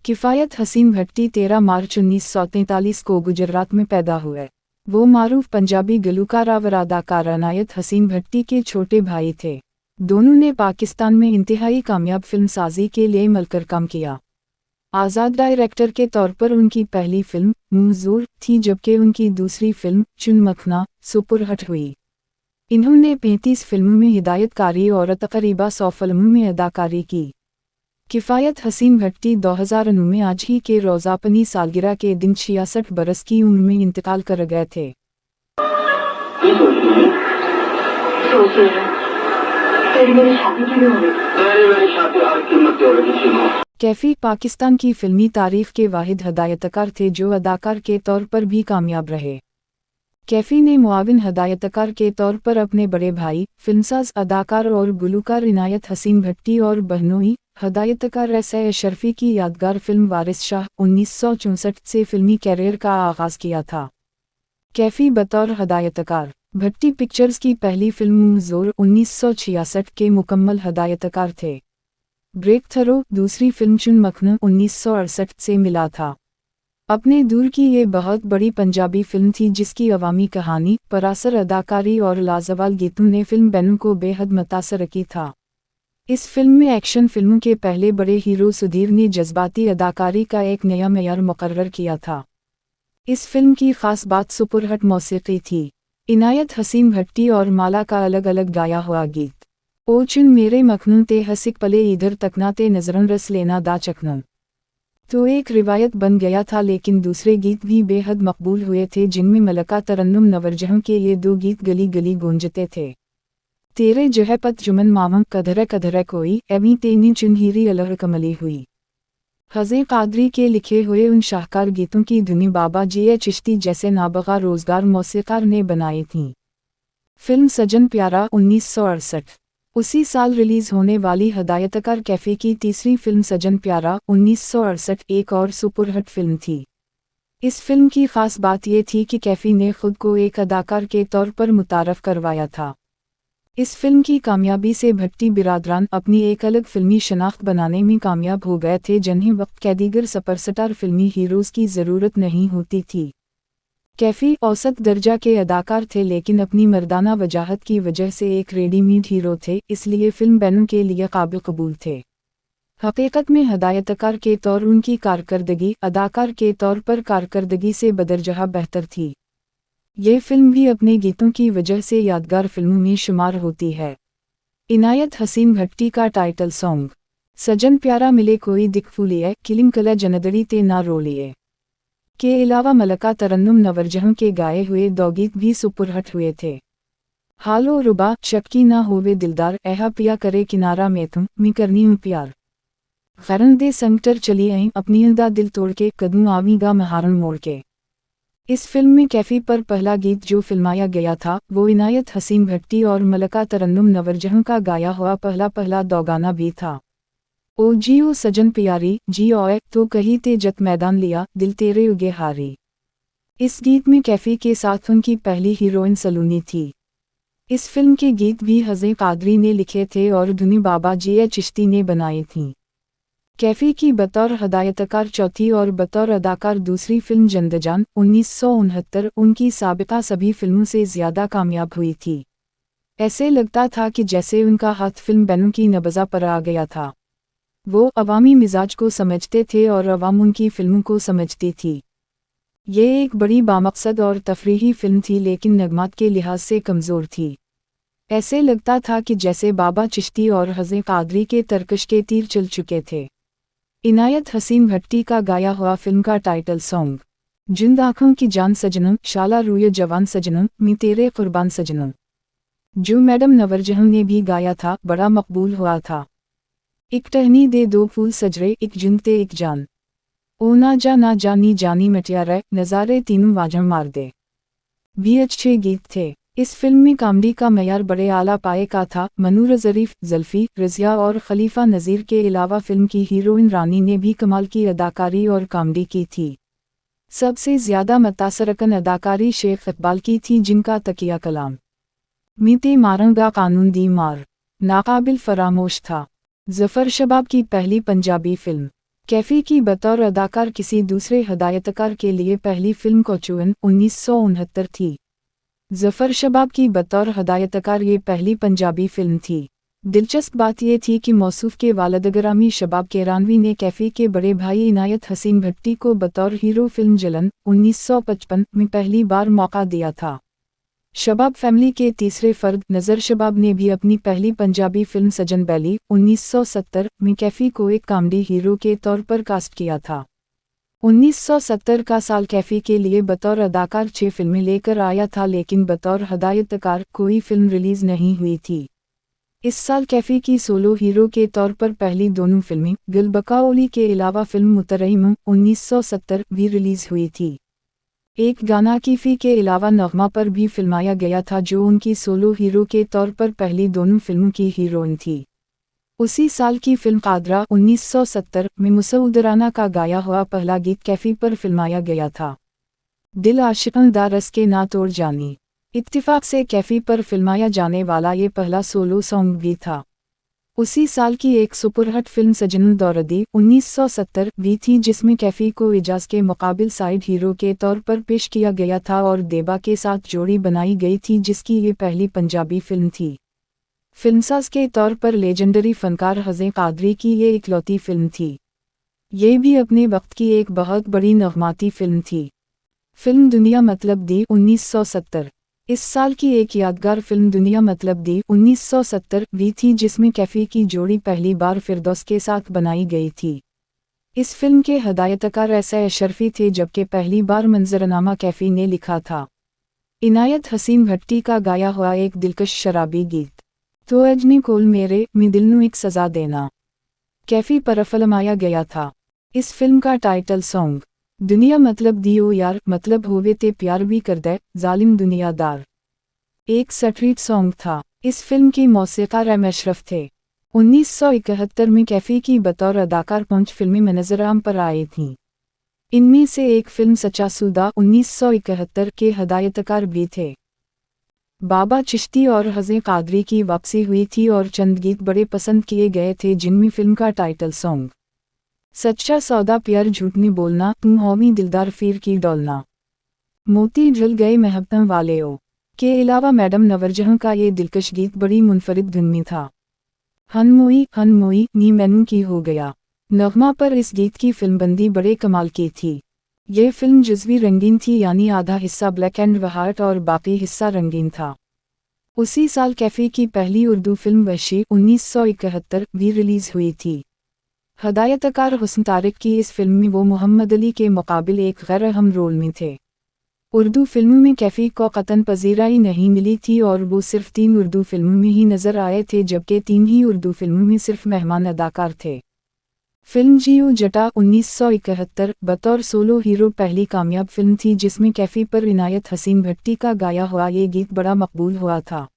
किफ़ायत हसीन भट्टी 13 मार्च 1943 को गुजरात में पैदा हुए। वो मारूफ पंजाबी गलूकार और अदाकार इनायत हसीन भट्टी के छोटे भाई थे। दोनों ने पाकिस्तान में इंतहाई कामयाब फिल्मसाजी के लिए मिलकर काम किया। आज़ाद डायरेक्टर के तौर पर उनकी पहली फिल्म मुंहजोर थी, जबकि उनकी दूसरी फिल्म चुन मखना सुपरहिट हुई। इन्होंने 35 फिल्मों में हिदायतकारी और तकरीबा 100 फिल्मों में अदाकारी की। किफ़ायत हसीन भट्टी 2009 में आज ही के रोज़ापनी सालगिरह के दिन 66 बरस की उम्र में इंतकाल कर गए थे। कैफ़ी पाकिस्तान की फिल्मी तारीफ के वाहिद हदायतकार थे जो अदाकार के तौर पर भी कामयाब रहे। कैफ़ी ने मुआविन हदायतकार के तौर पर अपने बड़े भाई, फिल्मसाज, अदाकार और गुलूकार इनायत हसीन भट्टी और बहनोई हदायतकार एस.ए. अशरफी की यादगार फिल्म वारिस शाह 1964 से फिल्मी कैरियर का आगाज़ किया था। कैफ़ी बतौर हदायतकार भट्टी पिक्चर्स की पहली फिल्म मुंहजोर 1966 के मुकम्मल हदायतकार थे। ब्रेक थ्रो दूसरी फिल्म चुन मखना 1968 से मिला था। अपने दूर की ये बहुत बड़ी पंजाबी फिल्म थी जिसकी अवामी कहानी, परासर अदाकारी और लाजवाब गीतों ने फिल्म बैनों को बेहद मुतासर की था। इस फिल्म में एक्शन फिल्मों के पहले बड़े हीरो सुधीर ने जज्बाती अदाकारी का एक नया मेयार मुकर्रर किया था। इस फिल्म की खास बात सुपरहिट मौसीकी थी। इनायत हसीन भट्टी और माला का अलग अलग गाया हुआ गीत ओ चुन मेरे मखनूं ते हसिक पले इधर तकना ते नजरन रस लेना दा चखनन तो एक रिवायत बन गया था, लेकिन दूसरे गीत भी बेहद मकबूल हुए थे जिनमें मलका तरन्नुम नवरजहों के ये दो गीत गली गली गूंजते थे। तेरे जहपत जुमन मामम कधरे कधरे कोई एवी तेनी चुनहीरी अलह कमली हुई हज़े कादरी के लिखे हुए उन शाहकार गीतों की धुनी बाबा जी चिश्ती जैसे नाबगा रोजगार मौसीकार ने बनाई थीं। फिल्म सजन प्यारा 1968 उसी साल रिलीज होने वाली हदायतकार कैफ़ी की तीसरी फिल्म सजन प्यारा 1968 एक और सुपरहिट फिल्म थी। इस फिल्म की खास बात ये थी कि कैफ़ी ने खुद को एक अदाकार के तौर पर मुतारफ़ करवाया था। इस फिल्म की कामयाबी से भट्टी बिरादरान अपनी एक अलग फिल्मी शनाख्त बनाने में कामयाब हो गए थे, जिन्हें वक्त के दीगर सुपरस्टार फिल्मी हीरोज़ की ज़रूरत नहीं होती थी। कैफ़ी औसत दर्जा के अदाकार थे, लेकिन अपनी मर्दाना वजाहत की वजह से एक रेडीमेड हीरो थे, इसलिए फिल्म बैनों के लिए काबिल कबूल थे। हकीकत में हदायतकार के तौर उनकी कारकर्दगी अदाकार के तौर पर कारकर्दगी से बदरजहा बेहतर थी। ये फिल्म भी अपने गीतों की वजह से यादगार फिल्मों में शुमार होती है। इनायत हसीन भट्टी का टाइटल सॉन्ग सजन प्यारा मिले कोई दिखफूलिए किलिम कला जनदड़ी ते ना रोलिए के अलावा मलका तरन्नुम नवरजहों के गाए हुए दो गीत भी सुपरहिट हुए थे। हालो रुबा शक्की ना होवे दिलदार ऐहा पिया करे किनारा में तुम मी करनी हूँ प्यार खरन दे संगटर चली आई अपनी दा दिल तोड़ के कदम आवीगा महारन मोड़ के। इस फिल्म में कैफ़ी पर पहला गीत जो फिल्माया गया था वो इनायत हसीन भट्टी और मलका तरन्नुम नवरजहों का गाया हुआ पहला दौगाना भी था। ओ जियो सजन प्यारी जी ओए तो कही ते जत मैदान लिया दिल तेरे उगे हारी। इस गीत में कैफ़ी के साथ उनकी पहली हीरोइन सलूनी थी। इस फिल्म के गीत भी हज़े कादरी ने लिखे थे और धुनी बाबा जी चिश्ती ने बनाई थीं। कैफ़ी की बतौर हदायतकार चौथी और बतौर अदाकार दूसरी फिल्म जिंदजान 1969 उनकी साबिका सभी फिल्मों से ज़्यादा कामयाब हुई थी। ऐसे लगता था कि जैसे उनका हाथ फिल्म बैनों की नब्ज़ा पर आ गया था। वो अवामी मिजाज को समझते थे और अवाम उनकी फिल्मों को समझती थी। ये एक बड़ी बामकसद और तफरीही फिल्म थी, लेकिन नगमात के लिहाज से कमज़ोर थी। ऐसे लगता था कि जैसे बाबा चिश्ती और हज़े कादरी के तरकश के तीर चल चुके थे। इनायत हसीन भट्टी का गाया हुआ फिल्म का टाइटल सॉन्ग जिंद आँखों की जान सजनम शाला रूय जवान सजनम मी तेरे कुर्बान सजनम जो मैडम नवरजहों ने भी गाया था, बड़ा मकबूल हुआ था। एक टहनी दे दो फूल सजरे एक जिंद ते एक जान ओ ना जानी जानी मटिया रे नज़ारे तीनों वाजह मार दे भी अच्छे गीत थे। इस फिल्म में कॉमेडी का मयार बड़े आला पाए का था। मनूर ज़रीफ, ज़ुल्फ़ी, रज़िया और खलीफा नज़ीर के अलावा फिल्म की हीरोइन रानी ने भी कमाल की अदाकारी और कॉमेडी की थी। सबसे ज़्यादा मुतासरकन अदाकारी शेख इकबाल की थी, जिनका तकिया कलाम मीते मारंगा कानून दी मार नाकाबिल फरामोश था। ज़फ़र शबाब की पहली पंजाबी फिल्म कैफी की बतौर अदाकार किसी दूसरे हदायतकार के लिए पहली फिल्म कोचुअन 1969 थी। जफर शबाब की बतौर हदायतकार ये पहली पंजाबी फिल्म थी। दिलचस्प बात यह थी कि मौसूफ के वालिद ग्रामी शबाब केरानवी ने कैफी के बड़े भाई इनायत हसीन भट्टी को बतौर हीरो फिल्म जलन 1955 में पहली बार मौका दिया था। शबाब फैमिली के तीसरे फर्द नज़र शबाब ने भी अपनी पहली पंजाबी फिल्म सजन बैली 1970 में कैफी को एक कॉमेडी हीरो के तौर पर कास्ट किया था। 1970 का साल कैफी के लिए बतौर अदाकार 6 फिल्में लेकर आया था, लेकिन बतौर हदायतकार कोई फिल्म रिलीज नहीं हुई थी। इस साल कैफी की सोलो हीरो के तौर पर पहली दोनों फिल्में गुलबकाओली के अलावा फिल्म मुतरैम 1970 भी रिलीज हुई थी। एक गाना कीफी के अलावा नगमा पर भी फिल्माया गया था, जो उनकी सोलो हीरो के तौर पर पहली दोनों फिल्मों की हीरोइन थी। उसी साल की फिल्म कादरा 1970 में मसूद राना का गाया हुआ पहला गीत कैफी पर फिल्माया गया था। दिल आशिकन दा रस के ना तोड़ जानी इत्तिफाक से कैफी पर फिल्माया जाने वाला ये पहला सोलो सॉन्ग भी था। उसी साल की एक सुपरहिट फिल्म सजन दौरदी 1970 भी थी, जिसमें कैफी को इजाज़ के मुकाबिल साइड हीरो के तौर पर पेश किया गया था और देबा के साथ जोड़ी बनाई गई थी, जिसकी ये पहली पंजाबी फिल्म थी। फिल्मसाज के तौर पर लेजेंडरी फनकार हज़े कादरी की ये इकलौती फिल्म थी। ये भी अपने वक्त की एक बहुत बड़ी नगमाती फिल्म थी। फिल्म दुनिया मतलब दी 1970 इस साल की एक यादगार फिल्म दुनिया मतलब दी 1970 भी थी, जिसमें कैफी की जोड़ी पहली बार फिरदौस के साथ बनाई गई थी। इस फिल्म के हदायतकार ऐसा अशरफी थे, जबकि पहली बार मंजरनामा कैफी ने लिखा था। इनायत हसीन भट्टी का गाया हुआ एक दिलकश शराबी गीत तो अजनी कोल मेरे में दिल नू एक सज़ा देना कैफी पर फिल्माया गया था। इस फिल्म का टाइटल सॉन्ग दुनिया मतलब दी ओ यार मतलब होवे ते प्यार भी कर दे जालिम दुनियादार एक स्ट्रीट सॉन्ग था। इस फिल्म की मौसीकार एम अशरफ थे। 1971 में कैफी की बतौर अदाकार 5 फिल्में मंजराम पर आई थीं। इनमें से एक फिल्म सच्चा सौदा 1971 के हदायतकार भी थे। बाबा चिश्ती और हज़े कादरी की वापसी हुई थी और चंद गीत बड़े पसंद किए गए थे, जिनमें फिल्म का टाइटल सॉन्ग सच्चा सौदा प्यार झूठ नहीं बोलना तुम होमी दिलदार फिर की डोलना मोती झुल गए महबतम वाले ओ के अलावा मैडम नवरजहां का ये दिलकश गीत बड़ी मुनफरिद धुन में था। हन मोई नी मैनू की हो गया नगमा पर इस गीत की फिल्मबंदी बड़े कमाल की थी। यह फिल्म जुज़वी रंगीन थी, यानी आधा हिस्सा ब्लैक एंड व्हाइट और बाकी हिस्सा रंगीन था। उसी साल कैफी की पहली उर्दू फिल्म वशी 1971 भी रिलीज हुई थी। हदायतकार हुस्न तारिक की इस फिल्म में वो मोहम्मद अली के मुकाबिल एक गैर अहम रोल में थे। उर्दू फिल्मों में कैफी को कतन पजीराई नहीं मिली थी और वो सिर्फ 3 उर्दू फिल्मों में ही नजर आए थे, जबकि 3 ही उर्दू फिल्मों में सिर्फ मेहमान अदाकार थे। फिल्म जियो जटा 1971 बतौर सोलो हीरो पहली कामयाब फिल्म थी, जिसमें कैफी पर इनायत हसीन भट्टी का गाया हुआ ये गीत बड़ा मकबूल हुआ था।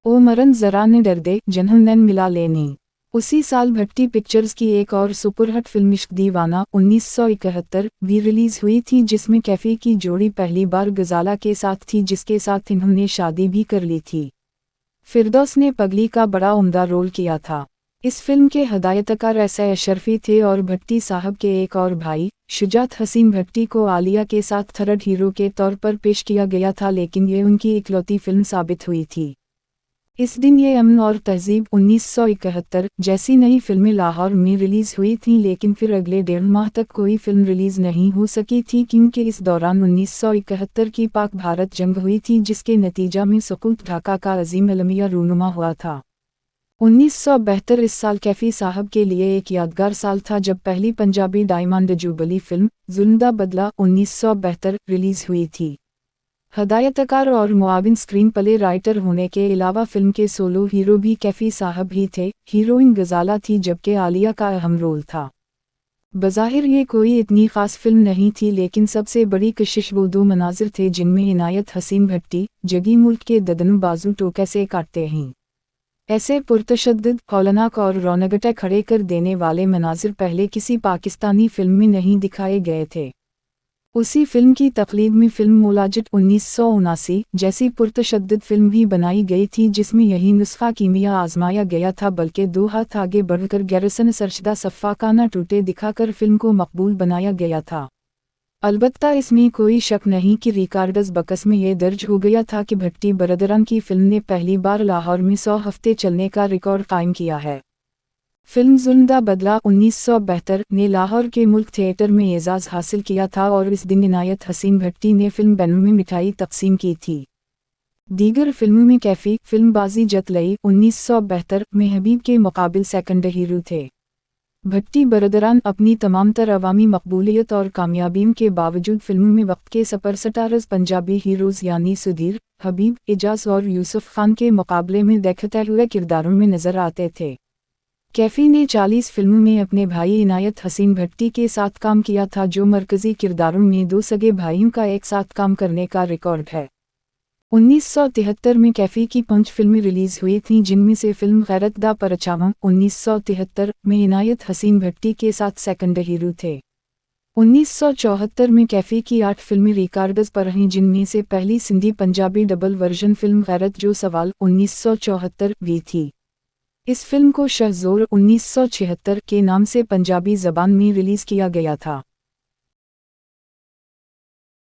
ओ मरन जरा ने डर दे जनहल नैन मिला लेनी। उसी साल भट्टी पिक्चर्स की एक और सुपरहिट फिल्म इश्क दीवाना 1971 भी रिलीज हुई थी, जिसमें कैफी की जोड़ी पहली बार गजाला के साथ थी, जिसके साथ इन्होंने शादी भी कर ली थी। फिरदौस ने पगली का बड़ा उम्दा रोल किया था। इस फिल्म के हदायतकार ऐसा अशरफी थे और भट्टी साहब के एक और भाई शुजात हसीन भट्टी को आलिया के साथ थर्ड हीरो के तौर पर पेश किया गया था, लेकिन ये उनकी इकलौती फिल्म साबित हुई थी। इस दिन ये अमन और तहजीब 1971 जैसी नई फिल्में लाहौर में रिलीज हुई थीं, लेकिन फिर अगले 1.5 माह तक कोई फिल्म रिलीज नहीं हो सकी थी, क्योंकि इस दौरान 1971 की पाक भारत जंग हुई थी, जिसके नतीजा में सुकूत ढाका का अजीम अलमिया रूनुमा हुआ था। 1972 इस साल कैफी साहब के लिए एक यादगार साल था, जब पहली पंजाबी डायमंड जुबली फिल्म जुल्दा बदला 1972 रिलीज हुई थी। हदायतकार और मुआविन स्क्रीन प्ले राइटर होने के अलावा फिल्म के सोलो हीरो भी कैफी साहब ही थे। हीरोइन गजाला थी, जबकि आलिया का अहम रोल था। बज़ाहिर ये कोई इतनी ख़ास फिल्म नहीं थी, लेकिन सबसे बड़ी कशिश वो 2 मनाजिर थे जिनमें इनायत हसीन भट्टी जगी मुल्क के ददनू बाजू टोके से काटते हैं। ऐसे पुरतशद्दुद खौलनाक और रौनगटे खड़े कर देने वाले मनाजिर पहले किसी पाकिस्तानी फिल्म में नहीं दिखाए गए थे। उसी फिल्म की तकलीद में फिल्म मोलाजिट 1979 जैसी पुरतशद्दुद फिल्म भी बनाई गई थी जिसमें यही नुस्खा कीमिया आजमाया गया था, बल्कि 2 हाथ आगे बढ़कर गैरसन सरशदा सफ़ाकाना टूटे दिखाकर फिल्म को मकबूल बनाया गया था। अलबत्ता इसमें कोई शक नहीं कि रिकार्डस बकस में ये दर्ज हो गया था कि भट्टी बरदरान की फिल्म ने पहली बार लाहौर में 100 हफ्ते चलने का रिकॉर्ड कायम किया है। फिल्म जुल्म दा बदला 1972 ने लाहौर के मुल्क थिएटर में एजाज़ हासिल किया था और इस दिन इनायत हसीन भट्टी ने फिल्म बैनों में मिठाई तकसीम की थी। दीगर फिल्मों में कैफी फिल्म बाजी जत लई 1972 में हबीब के मुकाबिल सेकंड हीरो थे। भट्टी बरदरान अपनी तमाम तर अवामी मकबूलियत और कामयाबियों के बावजूद फिल्मों में वक्त के सुपरस्टार्स पंजाबी हीरोज़ यानी सुधीर, हबीब, एजाज और यूसुफ खान के मुकाबले में देखते हुए किरदारों में नजर आते थे। कैफी ने 40 फिल्मों में अपने भाई इनायत हसीन भट्टी के साथ काम किया था, जो मरकजी किरदारों में 2 सगे भाइयों का एक साथ काम करने का रिकॉर्ड है। 1973 में कैफी की 5 फिल्में रिलीज हुई थीं, जिनमें से फिल्म गैरत दा परचावा 1973 में इनायत हसीन भट्टी के साथ सेकंड हीरो थे। 1974 में कैफी की 8 फिल्में रिकॉर्ड्स पर रहीं, जिनमें से पहली Sindhi Punjabi double version film गैरत जो सवाल 1974 भी थी। इस फिल्म को शहज़ोर 1976 के नाम से पंजाबी ज़बान में रिलीज़ किया गया था।